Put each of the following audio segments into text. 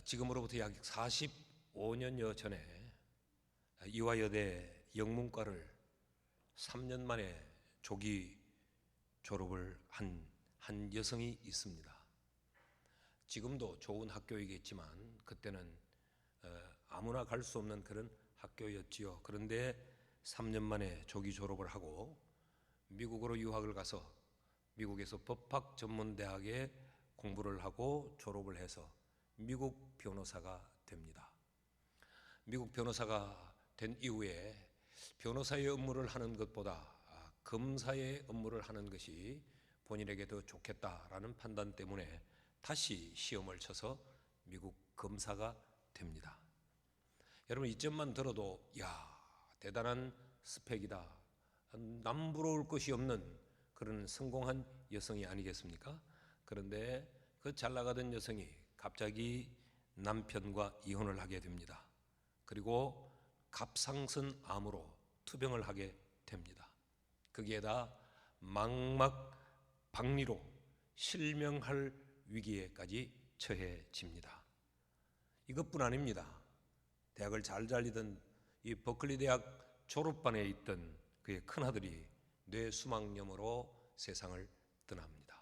지금으로부터 약 45년여 전에 이화여대 영문과를 3년 만에 조기 졸업을 한 여성이 있습니다. 지금도 좋은 학교이겠지만 그때는 아무나 갈 수 없는 그런 학교였지요. 그런데 3년 만에 조기 졸업을 하고 미국으로 유학을 가서 미국에서 법학 전문대학에 공부를 하고 졸업을 해서 미국 변호사가 됩니다. 미국 변호사가 된 이후에 변호사의 업무를 하는 것보다 검사의 업무를 하는 것이 본인에게 더 좋겠다라는 판단 때문에 다시 시험을 쳐서 미국 검사가 됩니다. 여러분, 이점만 들어도 대단한 스펙이다, 남부러울 것이 없는 그런 성공한 여성이 아니겠습니까? 그런데 그 잘나가던 여성이 갑자기 남편과 이혼을 하게 됩니다. 그리고 갑상선 암으로 투병을 하게 됩니다. 거기에다 망막박리로 실명할 위기에까지 처해집니다. 이것뿐 아닙니다. 대학을 잘 다니던 이 버클리 대학 졸업반에 있던 그의 큰아들이 뇌수막염으로 세상을 떠납니다.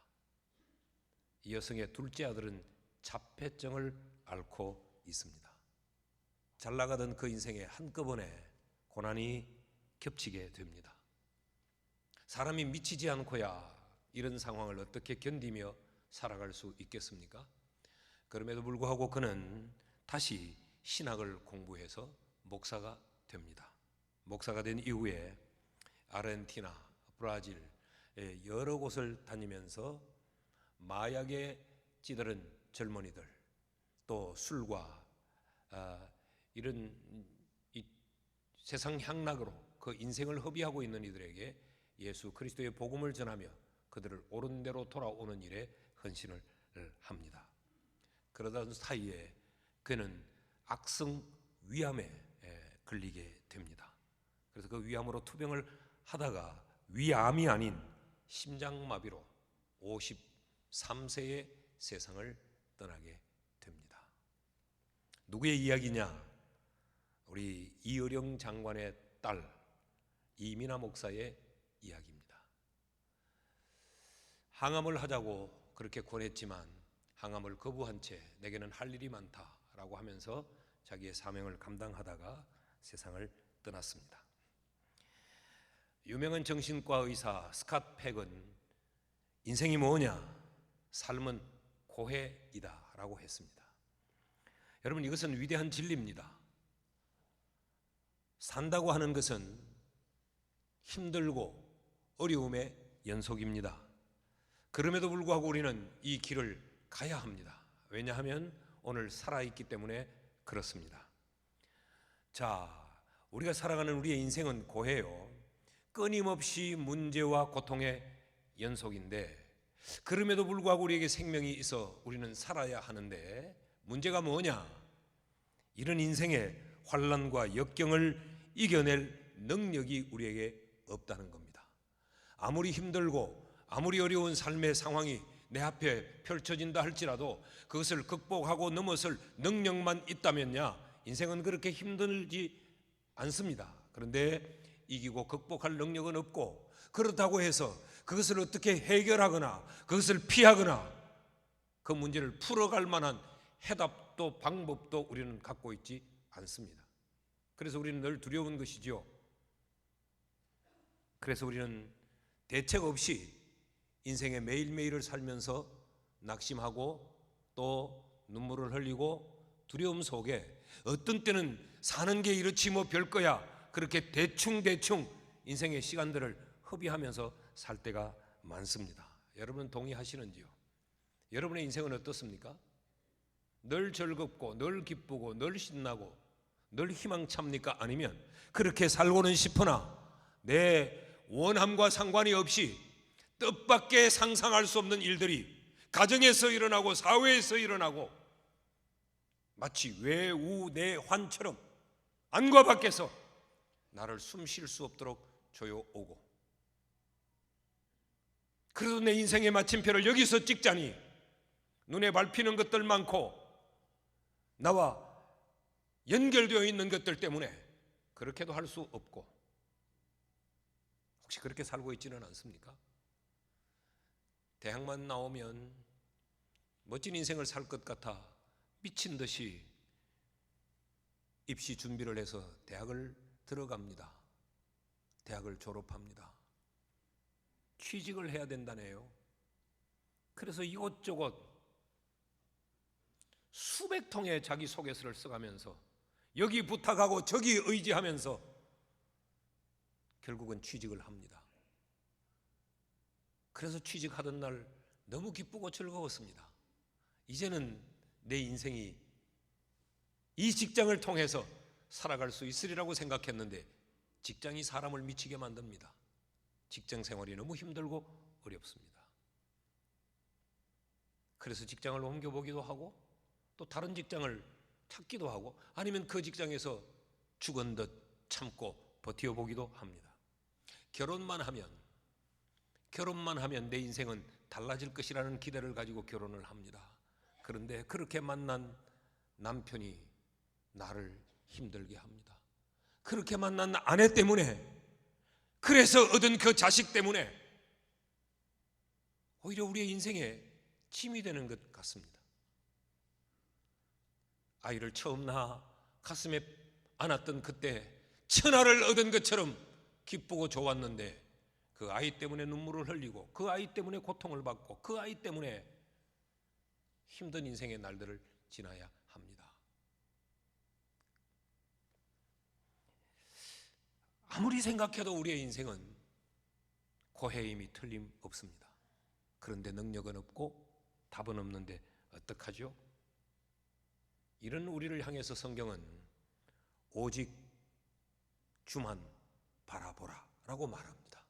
이 여성의 둘째 아들은 자폐증을 앓고 있습니다. 잘 나가던 그 인생에 한꺼번에 고난이 겹치게 됩니다. 사람이 미치지 않고야 이런 상황을 어떻게 견디며 살아갈 수 있겠습니까? 그럼에도 불구하고 그는 다시 신학을 공부해서 목사가 됩니다. 목사가 된 이후에 아르헨티나, 브라질 여러 곳을 다니면서 마약에 찌들은 젊은이들, 또 술과 이런 세상 향락으로 그 인생을 허비하고 있는 이들에게 예수 그리스도의 복음을 전하며 그들을 옳은 대로 돌아오는 일에 헌신을 합니다. 그러던 사이에 그는 악성 위암에 걸리게 됩니다. 그래서 그 위암으로 투병을 하다가 위암이 아닌 심장마비로 53세의 세상을 떠나게 됩니다. 누구의 이야기냐? 우리 이어령 장관의 딸 이민아 목사의 이야기입니다. 항암을 하자고 그렇게 권했지만 항암을 거부한 채 내게는 할 일이 많다라고 하면서 자기의 사명을 감당하다가 세상을 떠났습니다. 유명한 정신과 의사 스캇 팩은 인생이 뭐냐? 삶은 고해이다 라고 했습니다. 여러분, 이것은 위대한 진리입니다. 산다고 하는 것은 힘들고 어려움의 연속입니다. 그럼에도 불구하고 우리는 이 길을 가야 합니다. 왜냐하면 오늘 살아있기 때문에 그렇습니다. 우리가 살아가는 우리의 인생은 고해요. 끊임없이 문제와 고통의 연속인데 그럼에도 불구하고 우리에게 생명이 있어 우리는 살아야 하는데 문제가 뭐냐? 이런 인생의 환난과 역경을 이겨낼 능력이 우리에게 없다는 겁니다. 아무리 힘들고 아무리 어려운 삶의 상황이 내 앞에 펼쳐진다 할지라도 그것을 극복하고 넘어설 능력만 있다면야 인생은 그렇게 힘들지 않습니다. 그런데 이기고 극복할 능력은 없고, 그렇다고 해서 그것을 어떻게 해결하거나 그것을 피하거나 그 문제를 풀어갈 만한 해답도 방법도 우리는 갖고 있지 않습니다. 그래서 우리는 늘 두려운 것이죠. 그래서 우리는 대책 없이 인생의 매일매일을 살면서 낙심하고 또 눈물을 흘리고 두려움 속에 어떤 때는 사는 게 이렇지 뭐 별거야 그렇게 대충 인생의 시간들을 허비하면서 살 때가 많습니다. 여러분 동의하시는지요? 여러분의 인생은 어떻습니까? 늘 즐겁고 늘 기쁘고 늘 신나고 늘 희망찹니까? 아니면 그렇게 살고는 싶으나 내 원함과 상관이 없이 뜻밖의 상상할 수 없는 일들이 가정에서 일어나고 사회에서 일어나고 마치 외우내환처럼 안과 밖에서 나를 숨 쉴 수 없도록 조여오고, 그래도 내 인생의 마침표를 여기서 찍자니 눈에 밟히는 것들 많고 나와 연결되어 있는 것들 때문에 그렇게도 할 수 없고, 혹시 그렇게 살고 있지는 않습니까? 대학만 나오면 멋진 인생을 살 것 같아 미친 듯이 입시 준비를 해서 대학을 들어갑니다. 대학을 졸업합니다. 취직을 해야 된다네요. 그래서 이곳저곳 수백 통의 자기소개서를 써가면서 여기 부탁하고 저기 의지하면서 결국은 취직을 합니다. 그래서 취직하던 날 너무 기쁘고 즐거웠습니다. 이제는 내 인생이 이 직장을 통해서 살아갈 수 있으리라고 생각했는데 직장이 사람을 미치게 만듭니다. 직장 생활이 너무 힘들고 어렵습니다. 그래서 직장을 옮겨보기도 하고 또 다른 직장을 찾기도 하고 아니면 그 직장에서 죽은 듯 참고 버텨보기도 합니다. 결혼만 하면 내 인생은 달라질 것이라는 기대를 가지고 결혼을 합니다. 그런데 그렇게 만난 남편이 나를 힘들게 합니다. 그렇게 만난 아내 때문에, 그래서 얻은 그 자식 때문에 오히려 우리의 인생에 짐이 되는 것 같습니다. 아이를 처음 낳아 가슴에 안았던 그때 천하를 얻은 것처럼 기쁘고 좋았는데 그 아이 때문에 눈물을 흘리고 그 아이 때문에 고통을 받고 그 아이 때문에 힘든 인생의 날들을 지나야 합니다. 아무리 생각해도 우리의 인생은 고해임이 틀림없습니다. 그런데 능력은 없고 답은 없는데 어떡하죠? 이런 우리를 향해서 성경은 오직 주만 바라보라 라고 말합니다.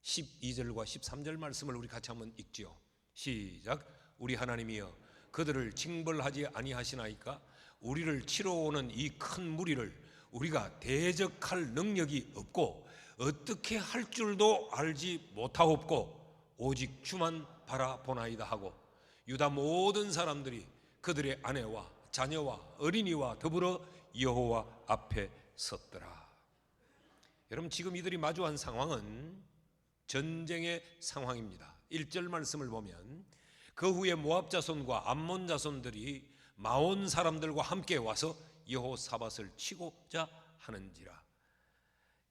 12절과 13절 말씀을 우리 같이 한번 읽지요. 시작. 우리 하나님이여 그들을 징벌하지 아니하시나이까? 우리를 치러 오는 이 큰 무리를 우리가 대적할 능력이 없고 어떻게 할 줄도 알지 못하옵고 오직 주만 바라보나이다 하고 유다 모든 사람들이 그들의 아내와 자녀와 어린이와 더불어 여호와 앞에 섰더라. 여러분, 지금 이들이 마주한 상황은 전쟁의 상황입니다. 1절 말씀을 보면 그 후에 모압 자손과 암몬 자손들이 마온 사람들과 함께 와서 여호사밧을 치고자 하는지라.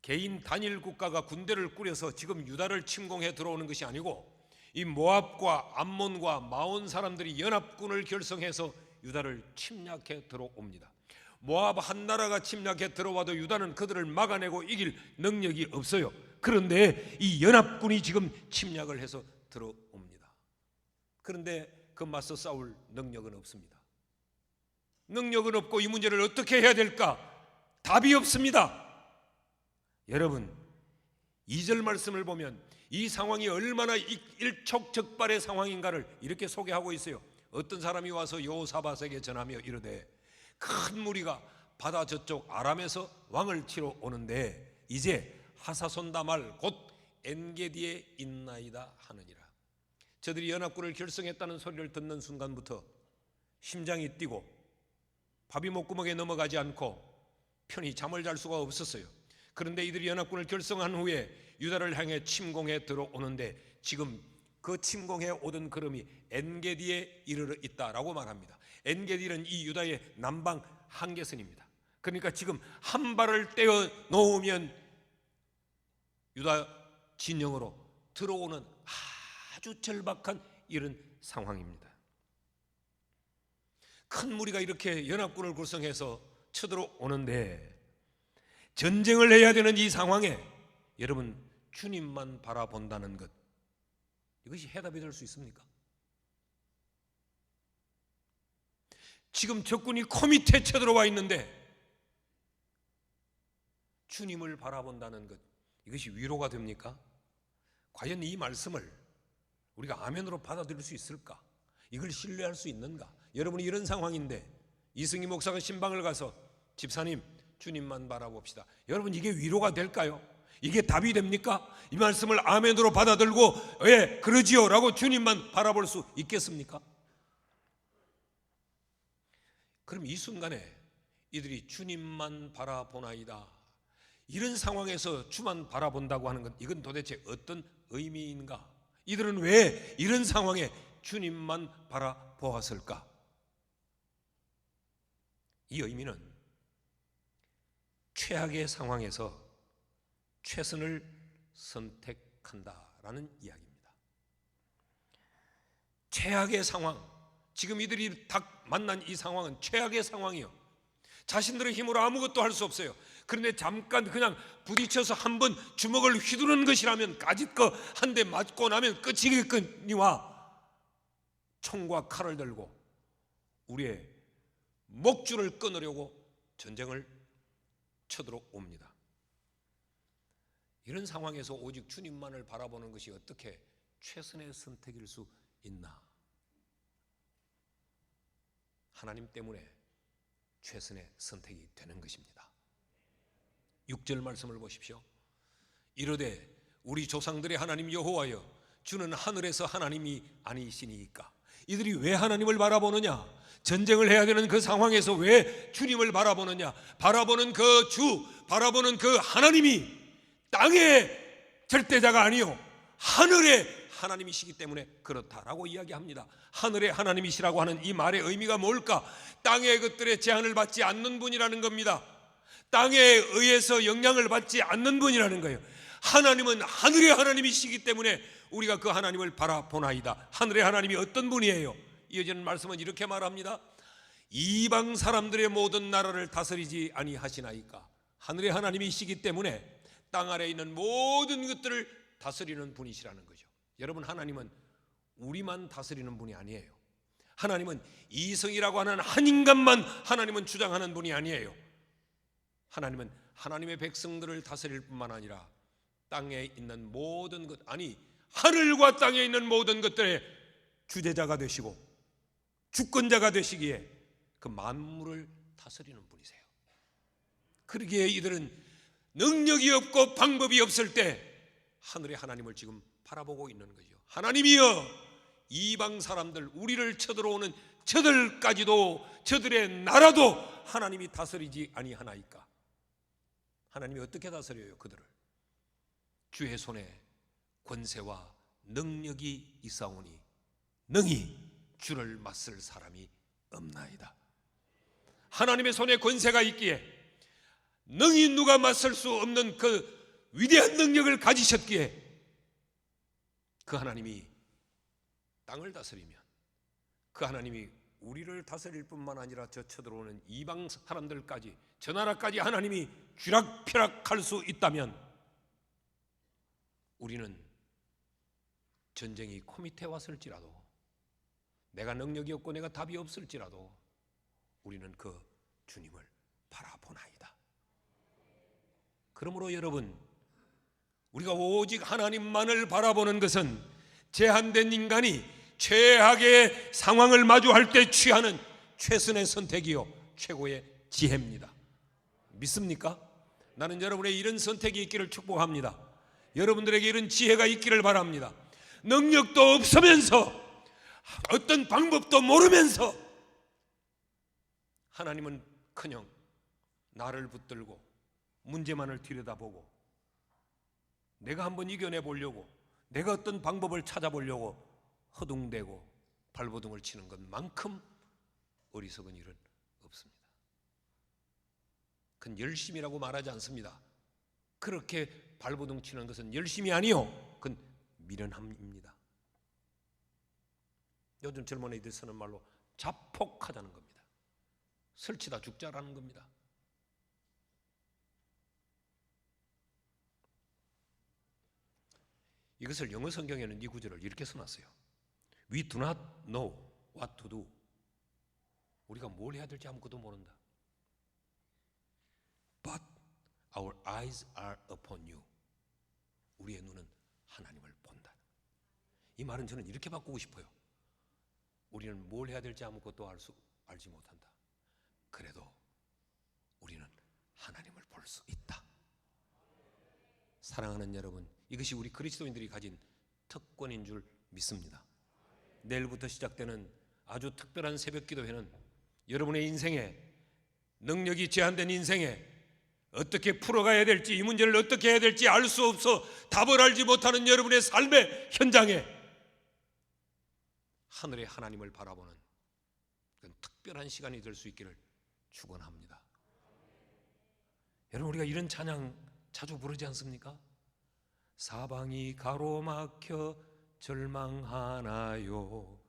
개인 단일 국가가 군대를 꾸려서 지금 유다를 침공해 들어오는 것이 아니고 이 모압과 암몬과 마온 사람들이 연합군을 결성해서 유다를 침략해 들어옵니다. 모압 한 나라가 침략해 들어와도 유다는 그들을 막아내고 이길 능력이 없어요. 그런데 이 연합군이 지금 침략을 해서 들어옵니다. 그런데 그 맞서 싸울 능력은 없습니다. 능력은 없고 이 문제를 어떻게 해야 될까? 답이 없습니다. 여러분, 2절 말씀을 보면 이 상황이 얼마나 일촉즉발의 상황인가를 이렇게 소개하고 있어요. 어떤 사람이 와서 여호사밧에게 전하며 이르되 큰 무리가 바다 저쪽 아람에서 왕을 치러 오는데 이제 하사손다말 곧 엔게디에 있나이다 하느니라. 저들이 연합군을 결성했다는 소리를 듣는 순간부터 심장이 뛰고 밥이 목구멍에 넘어가지 않고 편히 잠을 잘 수가 없었어요. 그런데 이들이 연합군을 결성한 후에 유다를 향해 침공해 들어오는데 지금 그 침공해 오던 걸음이 엔게디에 이르러 있다라고 말합니다. 엔게디는 이 유다의 남방 한계선입니다. 그러니까 지금 한 발을 떼어 놓으면 유다 진영으로 들어오는 아주 절박한 이런 상황입니다. 큰 무리가 이렇게 연합군을 구성해서 쳐들어오는데 전쟁을 해야 되는 이 상황에 여러분 주님만 바라본다는 것, 이것이 해답이 될 수 있습니까? 지금 적군이 코밑에 쳐들어와 있는데 주님을 바라본다는 것, 이것이 위로가 됩니까? 과연 이 말씀을 우리가 아멘으로 받아들일 수 있을까? 이걸 신뢰할 수 있는가? 여러분이 이런 상황인데 이승희 목사가 신방을 가서 집사님 주님만 바라봅시다. 여러분 이게 위로가 될까요? 이게 답이 됩니까? 이 말씀을 아멘으로 받아들고 예 그러지요 라고 주님만 바라볼 수 있겠습니까? 그럼 이 순간에 이들이 주님만 바라보나이다, 이런 상황에서 주만 바라본다고 하는 것, 이건 도대체 어떤 의미인가? 이들은 왜 이런 상황에 주님만 바라보았을까? 이 의미는 최악의 상황에서 최선을 선택한다라는 이야기입니다. 최악의 상황, 지금 이들이 딱 만난 이 상황은 최악의 상황이요. 자신들의 힘으로 아무것도 할 수 없어요. 그런데 잠깐 그냥 부딪혀서 한번 주먹을 휘두르는 것이라면, 가짓거 한 대 맞고 나면 끝이겠거니와 총과 칼을 들고 우리의 목줄을 끊으려고 전쟁을 쳐들어옵니다. 이런 상황에서 오직 주님만을 바라보는 것이 어떻게 최선의 선택일 수 있나? 하나님 때문에 최선의 선택이 되는 것입니다. 6절 말씀을 보십시오. 이르되 우리 조상들의 하나님 여호와여, 주는 하늘에서 하나님이 아니시니이까. 이들이 왜 하나님을 바라보느냐? 전쟁을 해야 되는 그 상황에서 왜 주님을 바라보느냐? 바라보는 그 주, 바라보는 그 하나님이 땅의 절대자가 아니요 하늘의 하나님이시기 때문에 그렇다라고 이야기합니다. 하늘의 하나님이시라고 하는 이 말의 의미가 뭘까? 땅의 것들에 제한을 받지 않는 분이라는 겁니다. 땅에 의해서 영향을 받지 않는 분이라는 거예요. 하나님은 하늘의 하나님이시기 때문에 우리가 그 하나님을 바라보나이다. 하늘의 하나님이 어떤 분이에요? 이어지는 말씀은 이렇게 말합니다. 이방 사람들의 모든 나라를 다스리지 아니하시나이까. 하늘의 하나님이시기 때문에 땅 아래에 있는 모든 것들을 다스리는 분이시라는 거죠. 여러분, 하나님은 우리만 다스리는 분이 아니에요. 하나님은 이성이라고 하는 한 인간만 하나님은 주장하는 분이 아니에요. 하나님은 하나님의 백성들을 다스릴 뿐만 아니라 땅에 있는 모든 것, 아니 하늘과 땅에 있는 모든 것들의 주재자가 되시고 주권자가 되시기에 그 만물을 다스리는 분이세요. 그러기에 이들은 능력이 없고 방법이 없을 때 하늘의 하나님을 지금 바라보고 있는 거죠. 하나님이여, 이방 사람들, 우리를 쳐들어오는 저들까지도, 저들의 나라도 하나님이 다스리지 아니하나이까. 하나님이 어떻게 다스려요? 그들을 주의 손에 권세와 능력이 있사오니 능히 주를 맞설 사람이 없나이다. 하나님의 손에 권세가 있기에, 능히 누가 맞설 수 없는 그 위대한 능력을 가지셨기에, 그 하나님이 땅을 다스리면 그 하나님이 우리를 다스릴 뿐만 아니라 저 쳐들어오는 이방 사람들까지, 저 나라까지 하나님이 쥐락펴락할 수 있다면, 우리는 전쟁이 코밑에 왔을지라도, 내가 능력이 없고 내가 답이 없을지라도 우리는 그 주님을 바라보나이다. 그러므로 여러분, 우리가 오직 하나님만을 바라보는 것은 제한된 인간이 최악의 상황을 마주할 때 취하는 최선의 선택이요 최고의 지혜입니다. 믿습니까? 나는 여러분의 이런 선택이 있기를 축복합니다. 여러분들에게 이런 지혜가 있기를 바랍니다. 능력도 없으면서, 어떤 방법도 모르면서 하나님은커녕 나를 붙들고 문제만을 들여다보고 내가 한번 이겨내 보려고, 내가 어떤 방법을 찾아보려고 허둥대고 발버둥을 치는 것만큼 어리석은 일은 없습니다. 그건 열심이라고 말하지 않습니다. 그렇게 발버둥 치는 것은 열심이 아니요, 그건 미련함입니다. 요즘 젊은 애들 쓰는 말로 자폭하자는 겁니다. 설치다 죽자라는 겁니다. 이것을 영어 성경에는 이 구절을 이렇게 써놨어요. We do not know what to do. 우리가 뭘 해야 될지 아무것도 모른다. But our eyes are upon you. 우리의 눈은 하나님을 본다. 이 말은 저는 이렇게 바꾸고 싶어요. 우리는 뭘 해야 될지 아무것도 알지 못한다. 그래도 우리는 하나님을 볼 수 있다. 사랑하는 여러분, 이것이 우리 그리스도인들이 가진 특권인 줄 믿습니다. 내일부터 시작되는 아주 특별한 새벽 기도회는 여러분의 인생에, 능력이 제한된 인생에 어떻게 풀어가야 될지, 이 문제를 어떻게 해야 될지 알 수 없어 답을 알지 못하는 여러분의 삶의 현장에 하늘의 하나님을 바라보는 그런 특별한 시간이 될 수 있기를 축원합니다. 여러분, 우리가 이런 찬양 자주 부르지 않습니까? 사방이 가로막혀 절망하나요?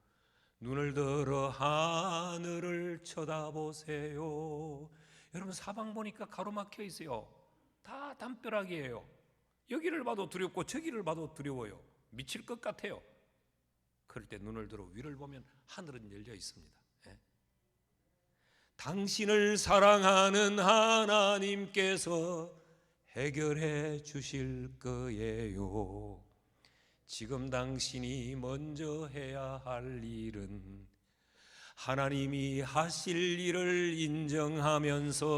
눈을 들어 하늘을 쳐다보세요. 여러분, 사방 보니까 가로막혀 있어요. 다 담벼락이에요. 여기를 봐도 두렵고 저기를 봐도 두려워요. 미칠 것 같아요. 그럴 때 눈을 들어 위를 보면 하늘은 열려 있습니다. 예. 당신을 사랑하는 하나님께서 해결해 주실 거예요. 지금 당신이 먼저 해야 할 일은 하나님이 하실 일을 인정하면서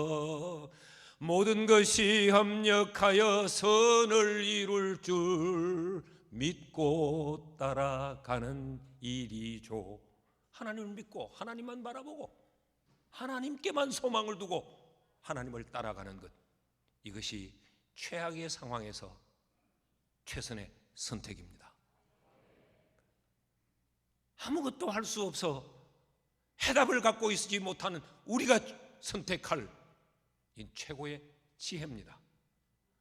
모든 것이 협력하여 선을 이룰 줄 믿고 따라가는 일이죠. 하나님을 믿고 하나님만 바라보고 하나님께만 소망을 두고 하나님을 따라가는 것, 이것이 최악의 상황에서 최선의 선택입니다. 아무것도 할 수 없어 해답을 갖고 있지 못하는 우리가 선택할 이 최고의 지혜입니다.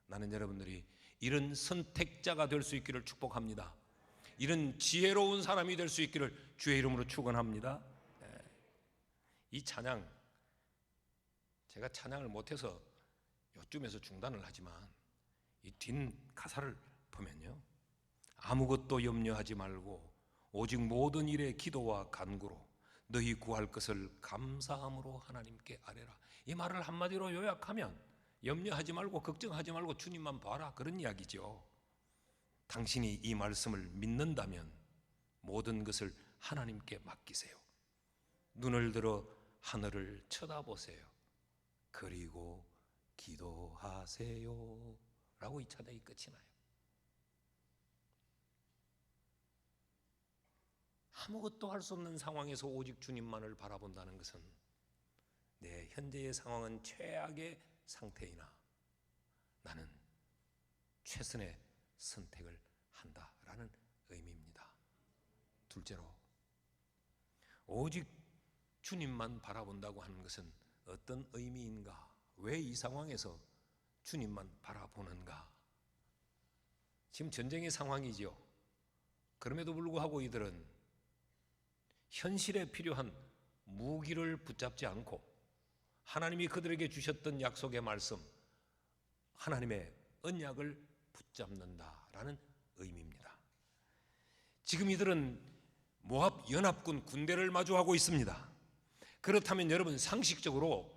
나는 여러분들이 이런 선택자가 될 수 있기를 축복합니다. 이런 지혜로운 사람이 될 수 있기를 주의 이름으로 축원합니다. 이 찬양, 제가 찬양을 못해서 요쯤에서 중단을 하지만 이 뒷 가사를 보면요, 아무것도 염려하지 말고 오직 모든 일에 기도와 간구로 너희 구할 것을 감사함으로 하나님께 아뢰라. 이 말을 한마디로 요약하면 염려하지 말고 걱정하지 말고 주님만 봐라, 그런 이야기죠. 당신이 이 말씀을 믿는다면 모든 것을 하나님께 맡기세요. 눈을 들어 하늘을 쳐다보세요. 그리고 기도하세요 라고 이 찬양이 끝이 나요. 아무것도 할 수 없는 상황에서 오직 주님만을 바라본다는 것은 내 현재의 상황은 최악의 상태이나 나는 최선의 선택을 한다라는 의미입니다. 둘째로, 오직 주님만 바라본다고 하는 것은 어떤 의미인가? 왜 이 상황에서 주님만 바라보는가? 지금 전쟁의 상황이지요. 그럼에도 불구하고 이들은 현실에 필요한 무기를 붙잡지 않고 하나님이 그들에게 주셨던 약속의 말씀, 하나님의 언약을 붙잡는다라는 의미입니다. 지금 이들은 모압 연합군 군대를 마주하고 있습니다. 그렇다면 여러분, 상식적으로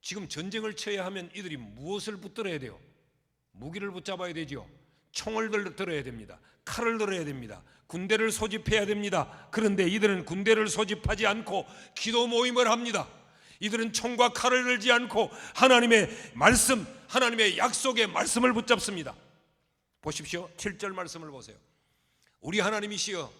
지금 전쟁을 쳐야 하면 이들이 무엇을 붙들어야 돼요? 무기를 붙잡아야 되죠. 총을 들어야 됩니다. 칼을 들어야 됩니다. 군대를 소집해야 됩니다. 그런데 이들은 군대를 소집하지 않고 기도 모임을 합니다. 이들은 총과 칼을 들지 않고 하나님의 말씀, 하나님의 약속의 말씀을 붙잡습니다. 보십시오. 7절 말씀을 보세요. 우리 하나님이시여,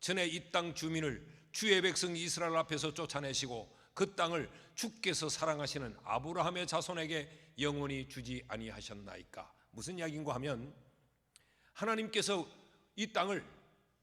전에 이 땅 주민을 주의 백성 이스라엘 앞에서 쫓아내시고 그 땅을 주께서 사랑하시는 아브라함의 자손에게 영원히 주지 아니하셨나이까. 무슨 이야기인가 하면 하나님께서 이 땅을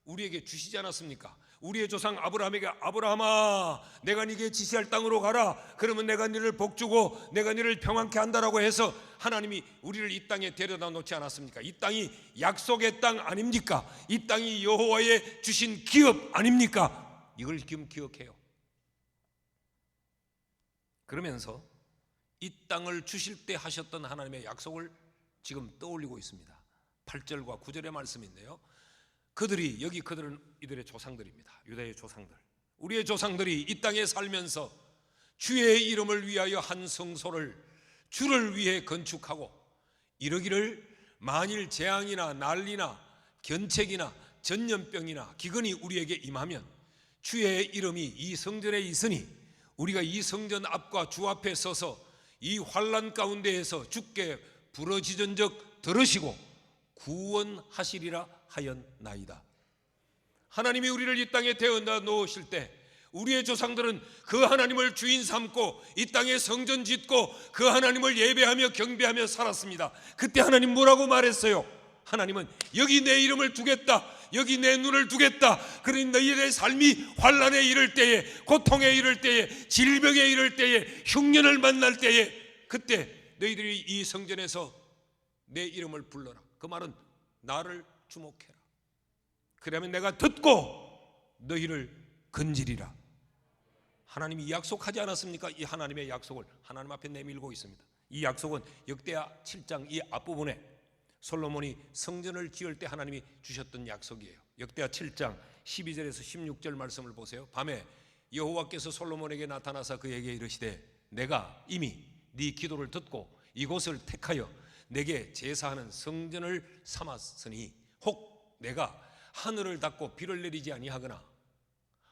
우리에게 주시지 않았습니까? 우리의 조상 아브라함에게, 아브라함아, 내가 네게 지시할 땅으로 가라. 그러면 내가 너를 복주고 내가 너를 평안케 한다라고 해서 하나님이 우리를 이 땅에 데려다 놓지 않았습니까? 이 땅이 약속의 땅 아닙니까? 이 땅이 여호와의 주신 기업 아닙니까? 이걸 지금 기억해요. 그러면서 이 땅을 주실 때 하셨던 하나님의 약속을 지금 떠올리고 있습니다. 8절과 9절의 말씀인데요, 그들은 이들의 조상들입니다. 유다의 조상들, 우리의 조상들이 이 땅에 살면서 주의 이름을 위하여 한 성소를 주를 위해 건축하고 이러기를, 만일 재앙이나 난리나 견책이나 전염병이나 기근이 우리에게 임하면 주의 이름이 이 성전에 있으니 우리가 이 성전 앞과 주 앞에 서서 이 환난 가운데에서 주께 부르짖은즉 들으시고 구원하시리라 하였나이다. 하나님이 우리를 이 땅에 태어나 놓으실 때 우리의 조상들은 그 하나님을 주인 삼고 이 땅에 성전 짓고 그 하나님을 예배하며 경배하며 살았습니다. 그때 하나님 뭐라고 말했어요? 하나님은 여기 내 이름을 두겠다, 여기 내 눈을 두겠다. 그러니 너희들의 삶이 환난에 이를 때에, 고통에 이를 때에, 질병에 이를 때에, 흉년을 만날 때에, 그때 너희들이 이 성전에서 내 이름을 불러라. 그 말은 나를 주목해라. 그러면 내가 듣고 너희를 건지리라. 하나님이 약속하지 않았습니까? 이 하나님의 약속을 하나님 앞에 내밀고 있습니다. 이 약속은 역대하 7장 이 앞부분에 솔로몬이 성전을 지을 때 하나님이 주셨던 약속이에요. 역대하 7장 12절에서 16절 말씀을 보세요. 밤에 여호와께서 솔로몬에게 나타나사 그에게 이르시되 내가 이미 네 기도를 듣고 이곳을 택하여 내게 제사하는 성전을 삼았으니 혹 내가 하늘을 닫고 비를 내리지 아니하거나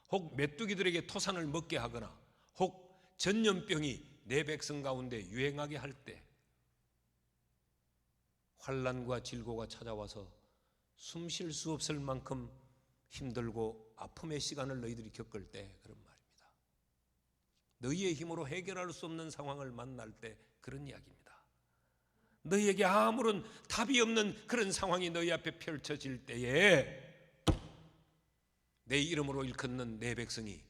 혹 메뚜기들에게 토산을 먹게 하거나 혹 전염병이 내 백성 가운데 유행하게 할 때 환난과 질고가 찾아와서 숨 쉴 수 없을 만큼 힘들고 아픔의 시간을 너희들이 겪을 때 그런 말입니다. 너희의 힘으로 해결할 수 없는 상황을 만날 때 그런 이야기입니다. 너희에게 아무런 답이 없는 그런 상황이 너희 앞에 펼쳐질 때에 내 이름으로 일컫는 내 백성이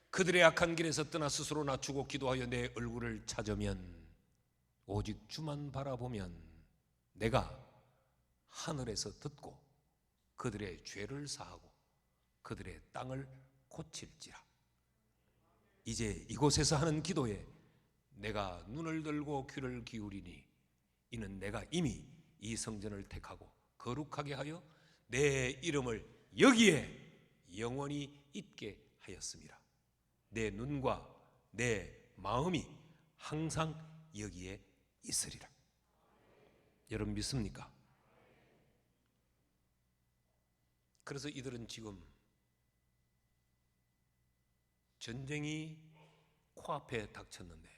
그들의 악한 길에서 떠나 스스로 낮추고 기도하여 내 얼굴을 찾으면 오직 주만 바라보면 내가 하늘에서 듣고 그들의 죄를 사하고 그들의 땅을 고칠지라. 이제 이곳에서 하는 기도에 내가 눈을 들고 귀를 기울이니 이는 내가 이미 이 성전을 택하고 거룩하게 하여 내 이름을 여기에 영원히 있게 하였습니다. 내 눈과 내 마음이 항상 여기에 있으리라. 여러분 믿습니까? 그래서 이들은 지금 전쟁이 코앞에 닥쳤는데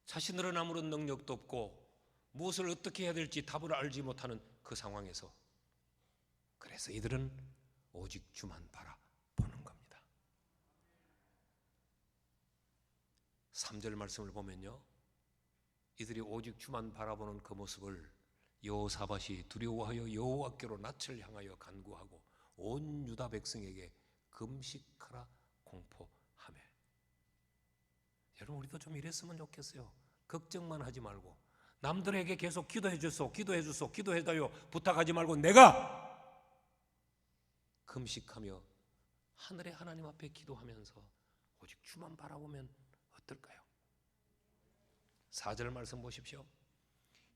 자신들은 아무런 능력도 없고 무엇을 어떻게 해야 될지 답을 알지 못하는 그 상황에서 그래서 이들은 오직 주만 바라보는 겁니다. 3절 말씀을 보면요, 이들이 오직 주만 바라보는 그 모습을 여호사밧이 두려워하여 여호와께로 낯을 향하여 간구하고 온 유다 백성에게 금식하라 공포하며. 여러분 우리도 좀 이랬으면 좋겠어요. 걱정만 하지 말고 남들에게 계속 기도해 주소, 기도해 주소, 기도해달요 부탁하지 말고 내가 금식하며 하늘의 하나님 앞에 기도하면서 오직 주만 바라보면 어떨까요? 4절 말씀 보십시오.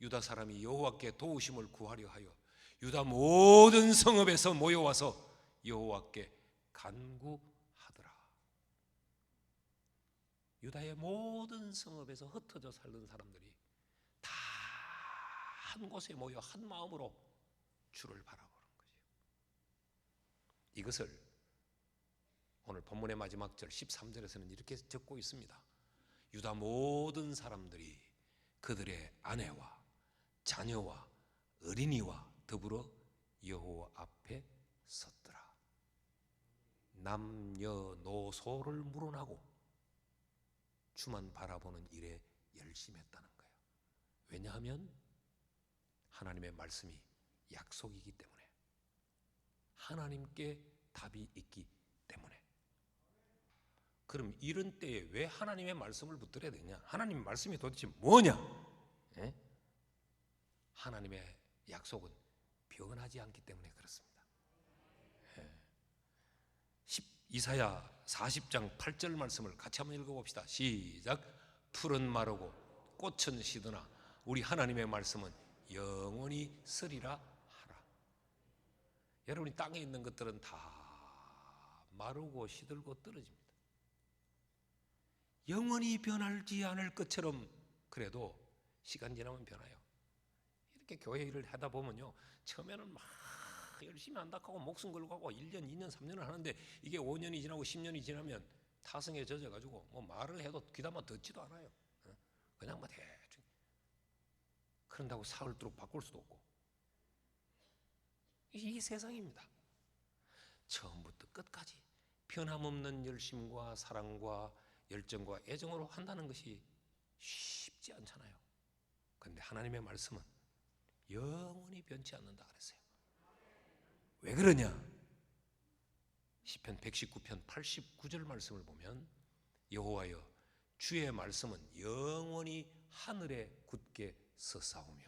유다 사람이 여호와께 도우심을 구하려 하여 유다 모든 성읍에서 모여와서 여호와께 간구하더라. 유다의 모든 성읍에서 흩어져 살던 사람들이 다 한 곳에 모여 한 마음으로 주를 바라보는 거죠. 이것을 오늘 본문의 마지막 절 13절에서는 이렇게 적고 있습니다. 유다 모든 사람들이 그들의 아내와 자녀와 어린이와 더불어 여호와 앞에 섰더라. 남녀노소를 물어나고 주만 바라보는 일에 열심했다는 거예요. 왜냐하면 하나님의 말씀이 약속이기 때문에, 하나님께 답이 있기 때문에. 그럼 이런 때에 왜 하나님의 말씀을 붙들어야 되냐? 하나님의 말씀이 도대체 뭐냐? 예? 하나님의 약속은 변하지 않기 때문에 그렇습니다. 예. 이사야 40장 8절 말씀을 같이 한번 읽어봅시다. 시작. 풀은 마르고 꽃은 시드나 우리 하나님의 말씀은 영원히 서리라 하라. 여러분이 땅에 있는 것들은 다 마르고 시들고 떨어집니다. 영원히 변하지 않을 것처럼 그래도 시간 지나면 변해요. 이렇게 교회 일을 하다 보면요, 처음에는 막 열심히 한다고 목숨 걸고 하고 1년, 2년, 3년을 하는데 이게 5년이 지나고 10년이 지나면 타성에 젖어가지고 뭐 말을 해도 귀담아 듣지도 않아요. 그냥 뭐 대충. 그런다고 사흘도록 바꿀 수도 없고. 이 세상입니다. 처음부터 끝까지 변함없는 열심과 사랑과 열정과 애정으로 한다는 것이 쉽지 않잖아요. 그런데 하나님의 말씀은 영원히 변치 않는다 그랬어요. 왜 그러냐? 시편 119편 89절 말씀을 보면 여호와여 주의 말씀은 영원히 하늘에 굳게 서사오며,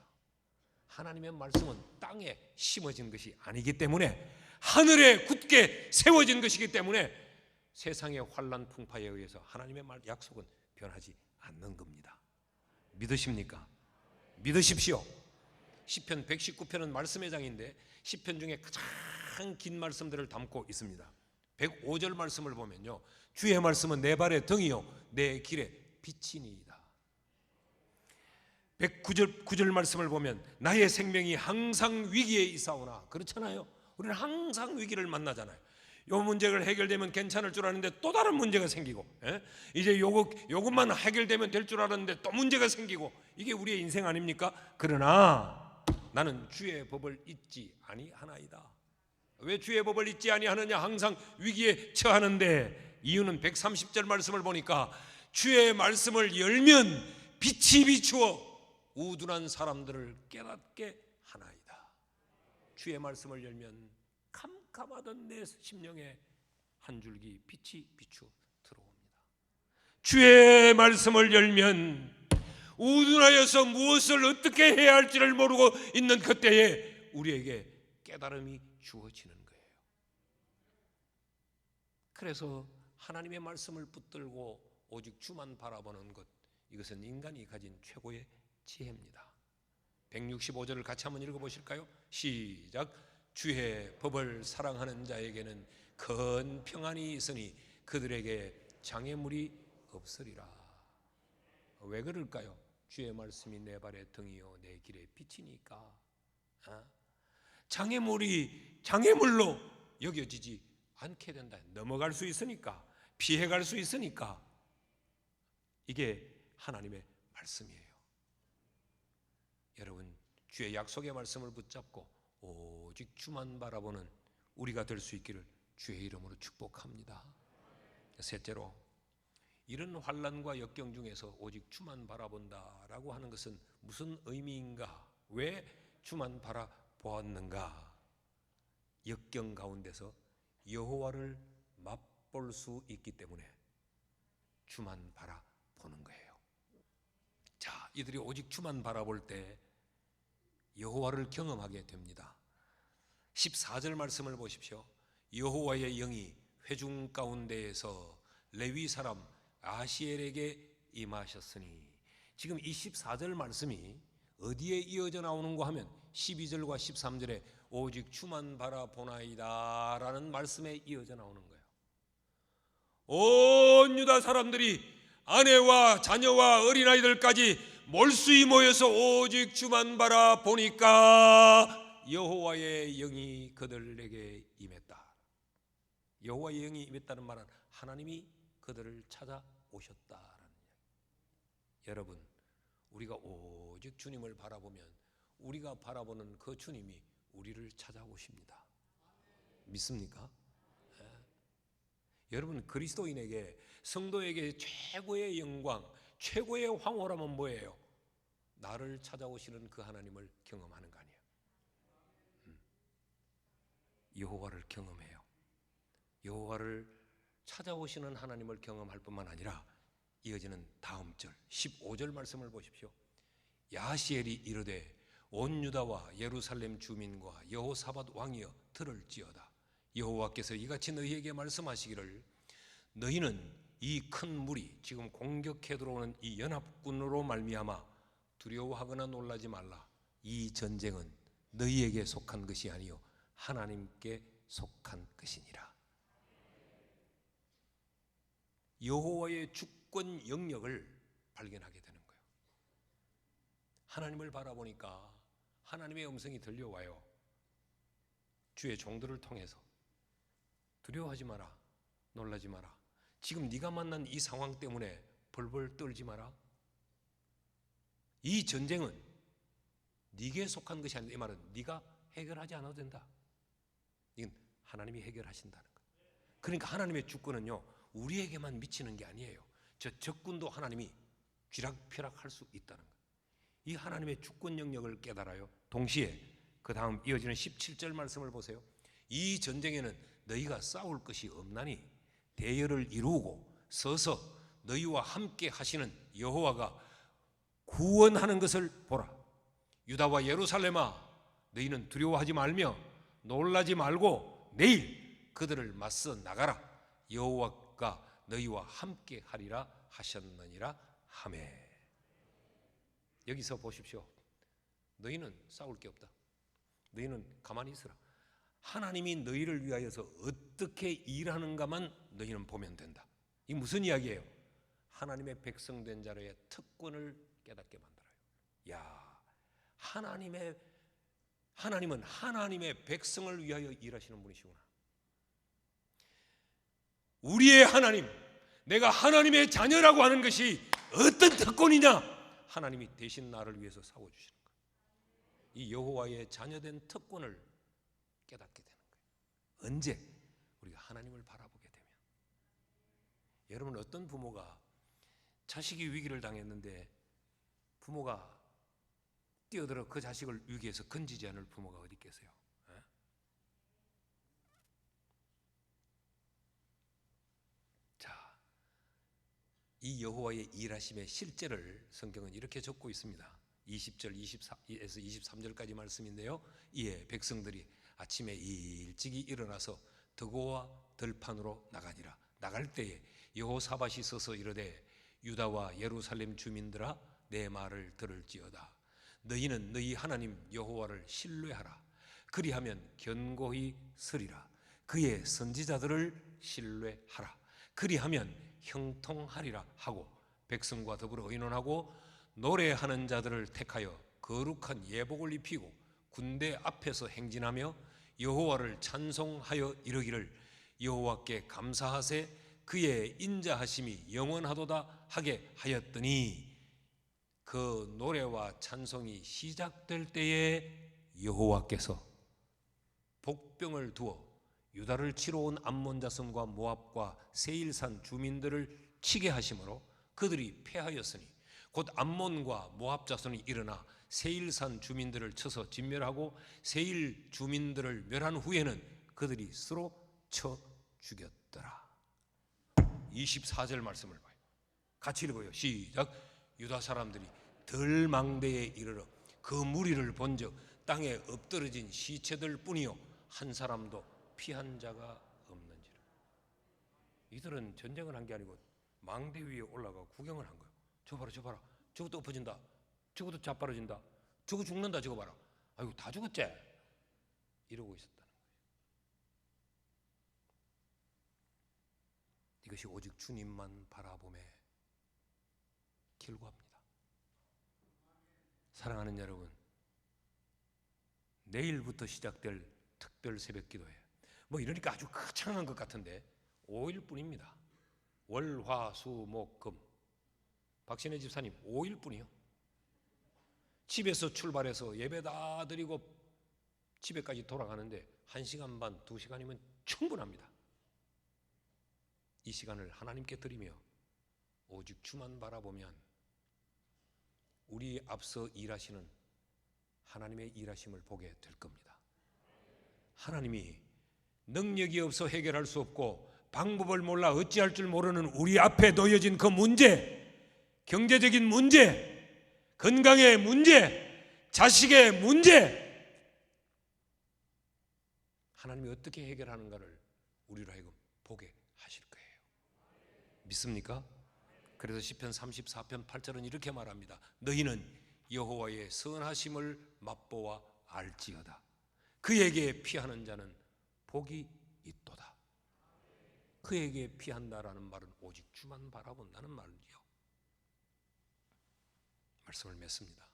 하나님의 말씀은 땅에 심어진 것이 아니기 때문에 하늘에 굳게 세워진 것이기 때문에 세상의 환난 풍파에 의해서 하나님의 말 약속은 변하지 않는 겁니다. 믿으십니까? 믿으십시오. 시편 119편은 말씀의 장인데 시편 중에 가장 긴 말씀들을 담고 있습니다. 105절 말씀을 보면요, 주의 말씀은 내 발의 등이요 내 길의 빛이니이다. 109절 말씀을 보면 나의 생명이 항상 위기에 있사오나, 그렇잖아요. 우리는 항상 위기를 만나잖아요. 요 문제가 해결되면 괜찮을 줄 알았는데 또 다른 문제가 생기고, 이제 요것만 해결되면 될 줄 알았는데 또 문제가 생기고, 이게 우리의 인생 아닙니까? 그러나 나는 주의 법을 잊지 아니하나이다. 왜 주의 법을 잊지 아니하느냐? 항상 위기에 처하는데, 이유는 130절 말씀을 보니까 주의 말씀을 열면 빛이 비추어 우둔한 사람들을 깨닫게 하나이다. 주의 말씀을 열면 캄캄하던 내 심령에 한 줄기 빛이 비추어 들어옵니다. 주의 말씀을 열면 우둔하여서 무엇을 어떻게 해야 할지를 모르고 있는 그때에 우리에게 깨달음이 주어지는 거예요. 그래서 하나님의 말씀을 붙들고 오직 주만 바라보는 것, 이것은 인간이 가진 최고의 지혜입니다. 165절을 같이 한번 읽어보실까요? 시작. 주의 법을 사랑하는 자에게는 큰 평안이 있으니 그들에게 장애물이 없으리라. 왜 그럴까요? 주의 말씀이 내 발의 등이요 내 길의 빛이니까. 장애물로 여겨지지 않게 된다. 넘어갈 수 있으니까, 피해갈 수 있으니까. 이게 하나님의 말씀이에요. 여러분, 주의 약속의 말씀을 붙잡고 오직 주만 바라보는 우리가 될 수 있기를 주의 이름으로 축복합니다. 셋째로, 이런 환난과 역경 중에서 오직 주만 바라본다라고 하는 것은 무슨 의미인가? 왜 주만 바라보았는가? 역경 가운데서 여호와를 맛볼 수 있기 때문에 주만 바라보는 거예요. 자, 이들이 오직 주만 바라볼 때 여호와를 경험하게 됩니다. 14절 말씀을 보십시오. 여호와의 영이 회중 가운데에서 레위 사람 아시엘에게 임하셨으니. 지금 이 14절 말씀이 어디에 이어져 나오는가 하면 12절과 13절에 오직 주만 바라보나이다 라는 말씀에 이어져 나오는 거예요. 온 유다 사람들이 아내와 자녀와 어린아이들까지 몰수히 모여서 오직 주만 바라보니까 여호와의 영이 그들에게 임했다. 여호와의 영이 임했다는 말은 하나님이 그들을 찾아오셨다라는 이야기. 여러분, 우리가 오직 주님을 바라보면 우리가 바라보는 그 주님이 우리를 찾아오십니다. 믿습니까? 네. 여러분, 그리스도인에게, 성도에게 최고의 영광, 최고의 황홀함은 뭐예요? 나를 찾아오시는 그 하나님을 경험하는 거 아니에요. 여호와를 경험해요. 여호와를 찾아오시는 하나님을 경험할 뿐만 아니라 이어지는 다음 절 15절 말씀을 보십시오. 야시엘이 이르되 온 유다와 예루살렘 주민과 여호사밧 왕이여 들을지어다. 여호와께서 이같이 너희에게 말씀하시기를 너희는 이 큰 무리, 지금 공격해 들어오는 이 연합군으로 말미암아 두려워하거나 놀라지 말라. 이 전쟁은 너희에게 속한 것이 아니요 하나님께 속한 것이니라. 여호와의 주권 영역을 발견하게 되는 거예요. 하나님을 바라보니까 하나님의 음성이 들려와요. 주의 종들을 통해서 두려워하지 마라, 놀라지 마라. 지금 네가 만난 이 상황 때문에 벌벌 떨지 마라. 이 전쟁은 네게 속한 것이 아니다. 이 말은 네가 해결하지 않아도 된다. 이건 하나님이 해결하신다는 거예요. 그러니까 하나님의 주권은요, 우리에게만 미치는 게 아니에요. 저 적군도 하나님이 쥐락펴락할 수 있다는 거예요. 이 하나님의 주권 영역을 깨달아요. 동시에 그 다음 이어지는 17절 말씀을 보세요. 이 전쟁에는 너희가 싸울 것이 없나니 대열을 이루고 서서 너희와 함께 하시는 여호와가 구원하는 것을 보라. 유다와 예루살렘아, 너희는 두려워하지 말며 놀라지 말고 내일 그들을 맞서 나가라. 여호와가 너희와 함께 하리라 하셨느니라 하매. 여기서 보십시오. 너희는 싸울 게 없다. 너희는 가만히 있으라. 하나님이 너희를 위하여서 어떻게 일하는가만 너희는 보면 된다. 이게 무슨 이야기예요? 하나님의 백성된 자로의 특권을 깨닫게 만들어요. 야, 하나님은 하나님의 백성을 위하여 일하시는 분이시구나. 우리의 하나님, 내가 하나님의 자녀라고 하는 것이 어떤 특권이냐? 하나님이 대신 나를 위해서 싸워주시는 거예요. 이 여호와의 자녀된 특권을 깨닫게 되는 거예요. 언제? 우리가 하나님을 바라보게 되면. 여러분, 어떤 부모가 자식이 위기를 당했는데 부모가 뛰어들어 그 자식을 위기에서 건지지 않을 부모가 어디 있겠어요? 자, 이 여호와의 일하심의 실제를 성경은 이렇게 적고 있습니다. 20절 24에서 23절까지 말씀인데요. 이에 백성들이 아침에 일찍이 일어나서 드고와 들판으로 나가니라. 나갈 때에 여호사밧이 서서 이르되 유다와 예루살렘 주민들아, 내 말을 들을지어다. 너희는 너희 하나님 여호와를 신뢰하라. 그리하면 견고히 서리라. 그의 선지자들을 신뢰하라. 그리하면 형통하리라 하고 백성과 더불어 의논하고 노래하는 자들을 택하여 거룩한 예복을 입히고 군대 앞에서 행진하며 여호와를 찬송하여 이르기를 여호와께 감사하세 그의 인자하심이 영원하도다 하게 하였더니 그 노래와 찬송이 시작될 때에 여호와께서 복병을 두어 유다를 치러 온 암몬 자손과 모압과 세일산 주민들을 치게 하심으로 그들이 패하였으니 곧 암몬과 모압 자손이 일어나 세일산 주민들을 쳐서 진멸하고 세일 주민들을 멸한 후에는 그들이 스스로 쳐 죽였더라. 24절 말씀을 봐요. 같이 읽어요. 시작. 유다 사람들이 들망대에 이르러 그 무리를 본즉 땅에 엎드러진 시체들 뿐이요 한 사람도 피한 자가 없는지라. 이들은 전쟁을 한 게 아니고 망대 위에 올라가 구경을 한 거예요. 저 봐라, 저 봐라. 저것도 엎어진다. 저것도 자빠러진다. 저거 죽는다. 저거 봐라. 아이고, 다 죽었지? 이러고 있었다는 거예요. 이것이 오직 주님만 바라봄의 결과입니다. 사랑하는 여러분, 내일부터 시작될 특별 새벽 기도회, 뭐 이러니까 아주 거창한 것 같은데 5일 뿐입니다. 월, 화, 수, 목, 금. 박신혜 집사님 5일 뿐이요. 집에서 출발해서 예배 다 드리고 집에까지 돌아가는데 1시간 반, 2시간이면 충분합니다. 이 시간을 하나님께 드리며 오직 주만 바라보면 우리 앞서 일하시는 하나님의 일하심을 보게 될 겁니다. 하나님이 능력이 없어 해결할 수 없고 방법을 몰라 어찌할 줄 모르는 우리 앞에 놓여진 그 문제, 경제적인 문제, 건강의 문제, 자식의 문제, 하나님이 어떻게 해결하는가를 우리로 하여금 보게 하실 거예요. 믿습니까? 그래서 시편 34편 8절은 이렇게 말합니다. 너희는 여호와의 선하심을 맛보아 알지어다. 그에게 피하는 자는 복이 있도다. 그에게 피한다라는 말은 오직 주만 바라본다는 말이요. 말씀을 맺습니다.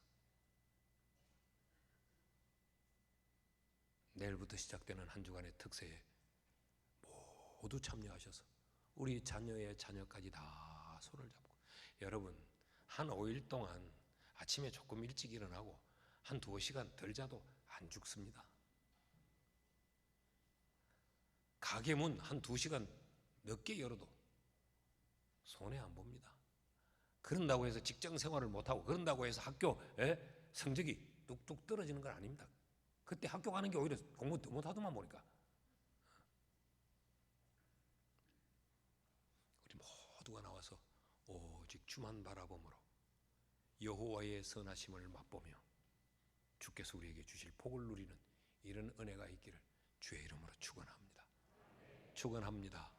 내일부터 시작되는 한 주간의 특세에 모두 참여하셔서 우리 자녀의 자녀까지 다 손을 잡고, 여러분 한 5일 동안 아침에 조금 일찍 일어나고 한 2시간 덜 자도 안 죽습니다. 가게 문 한 2시간 늦게 열어도 손해 안 봅니다. 그런다고 해서 직장 생활을 못하고 그런다고 해서 학교 성적이 뚝뚝 떨어지는 건 아닙니다. 그때 학교 가는 게 오히려 공부 못하더만 보니까. 우리 모두가 나와서 오직 주만 바라봄으로 여호와의 선하심을 맛보며 주께서 우리에게 주실 복을 누리는 이런 은혜가 있기를 주의 이름으로 축원합니다. 축원합니다.